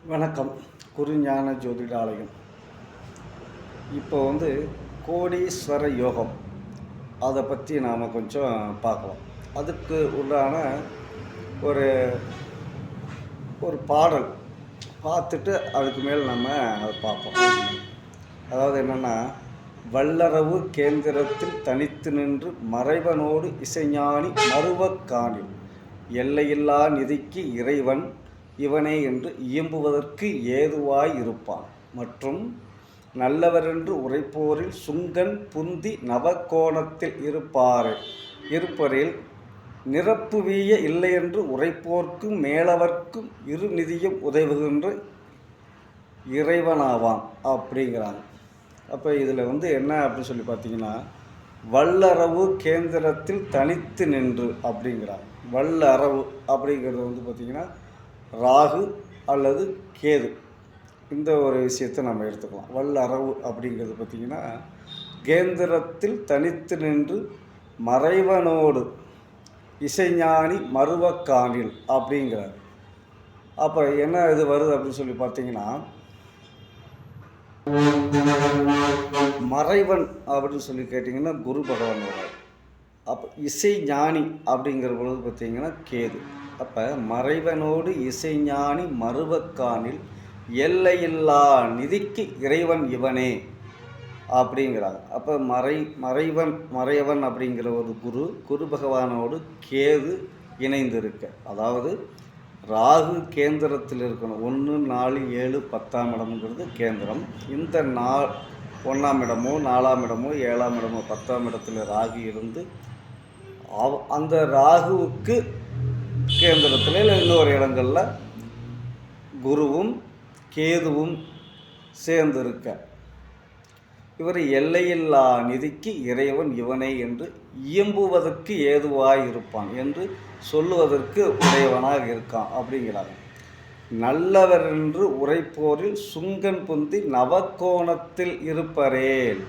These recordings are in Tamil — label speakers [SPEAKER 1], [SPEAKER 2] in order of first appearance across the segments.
[SPEAKER 1] வணக்கம். குருஞான ஜோதிடாலயம். இப்போ கோடீஸ்வர யோகம் அதை பற்றி நாம் கொஞ்சம் பார்க்கலாம். அதுக்கு உள்ளான ஒரு ஒரு பாடல் பார்த்துட்டு அதுக்கு மேல் நம்ம அதை பார்ப்போம். அதாவது என்னென்னா, வல்லரவு கேந்திரத்தில் தனித்து நின்று மறைவனோடு இசைஞானி மருவக்காணில் எல்லையில்லா நிதிக்கு இறைவன் இவனே என்று இயம்புவதற்கு ஏதுவாய் இருப்பான். மற்றும் நல்லவரென்று உரைப்போரில் சுங்கன் புந்தி நவகோணத்தில் இருப்பரில் நிரப்புவிய இல்லையென்று உரைப்போர்க்கும் மேலவர்க்கும் இரு நிதியம் உதவுகின்ற இறைவனாவான் அப்படிங்கிறாங்க. அப்போ இதில் என்ன அப்படின்னு சொல்லி பார்த்தீங்கன்னா, வல்லரவு கேந்திரத்தில் தனித்து நின்று அப்படிங்கிறாங்க. வல்லரவு அப்படிங்கிறது பார்த்திங்கன்னா ராகு அல்லது கேது, இந்த ஒரு விஷயத்தை நம்ம எடுத்துக்கலாம். வல்லரவு அப்படிங்கிறது பார்த்திங்கன்னா கேந்திரத்தில் தனித்து நின்று மறைவனோடு இசைஞானி மருவக்காணில் அப்படிங்கிறார். அப்போ என்ன இது வருது அப்படின்னு சொல்லி பார்த்தீங்கன்னா, மறைவன் அப்படின்னு சொல்லி கேட்டிங்கன்னா குரு பகவான் வர்றார். அப்போ இசை ஞானி அப்படிங்கிற பொழுது பார்த்திங்கன்னா கேது. அப்போ மறைவனோடு இசைஞானி மருவக்காணில் எல்லையில்லா நிதிக்கு இறைவன் இவனே அப்படிங்கிறாங்க. அப்போ மறையவன் அப்படிங்கிற ஒரு குரு பகவானோடு கேது இணைந்திருக்க, அதாவது ராகு கேந்திரத்தில் இருக்கணும். 1, 4, 7, 10ஆம் இடம்ங்கிறது கேந்திரம். இந்த 1ஆம் இடமோ 4ஆம் இடமோ 7ஆம் இடமோ 10ஆம் இடத்துல ராகு இருந்து அந்த ராகுவுக்கு கேந்திரத்தில் இல்லை இன்னொரு இடங்களில் குருவும் கேதுவும் சேர்ந்திருக்க, இவர் எல்லையில்லா நிதிக்கு இறைவன் இவனே என்று இயம்புவதற்கு ஏதுவாய் இருப்பான் என்று சொல்லுவதற்கு உடையவனாக இருக்கான் அப்படிங்கிறாங்க. நல்லவர் என்று உரைப்போரில் சுங்கன் புந்தி நவகோணத்தில் இருப்பரேல்.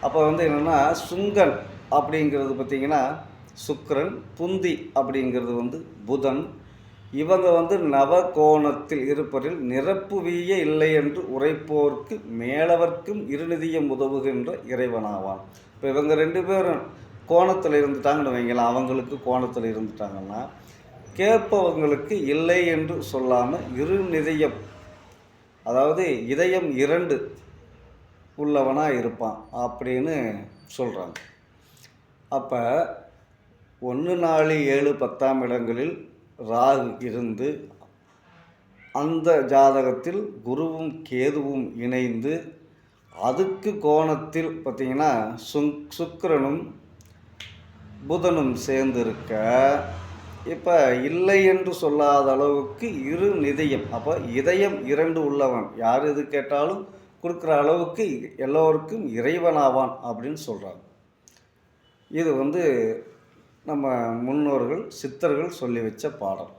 [SPEAKER 1] அப்போ என்னென்னா, சுங்கன் அப்படிங்கிறது பார்த்திங்கன்னா சுக்கிரன், புந்தி அப்படிங்கிறது புதன். இவங்க நவகோணத்தில் இருப்பதில் நிரப்புவிய இல்லை என்று உரைப்போர்க்கு மேலவர்க்கும் இருநிதியம் உதவுகின்ற இறைவனாவான். இப்போ இவங்க 2 பேரும் கோணத்தில் இருந்துட்டாங்கன்னு வைங்களேன். அவங்களுக்கு கோணத்தில் இருந்துட்டாங்கன்னா கேட்பவங்களுக்கு இல்லை என்று சொல்லாமல் இருநிதியம், அதாவது இதயம் 2 உள்ளவனாக இருப்பான் அப்படின்னு சொல்கிறாங்க. அப்போ 1, 4, 7, 10ஆம் இடங்களில் ராகு இருந்து அந்த ஜாதகத்தில் குருவும் கேதுவும் இணைந்து அதுக்கு கோணத்தில் பார்த்திங்கன்னா சுக்கிரனும் புதனும் சேர்ந்திருக்க, இப்போ இல்லை என்று சொல்லாத அளவுக்கு இரு நிதியம், அப்போ இதயம் 2 உள்ளவன் யார் எது கேட்டாலும் கொடுக்குற அளவுக்கு எல்லோருக்கும் இறைவனாவான் அப்படின்னு சொல்கிறாங்க. இது நம்ம முன்னோர்கள் சித்தர்கள் சொல்லி வச்ச பாடல்.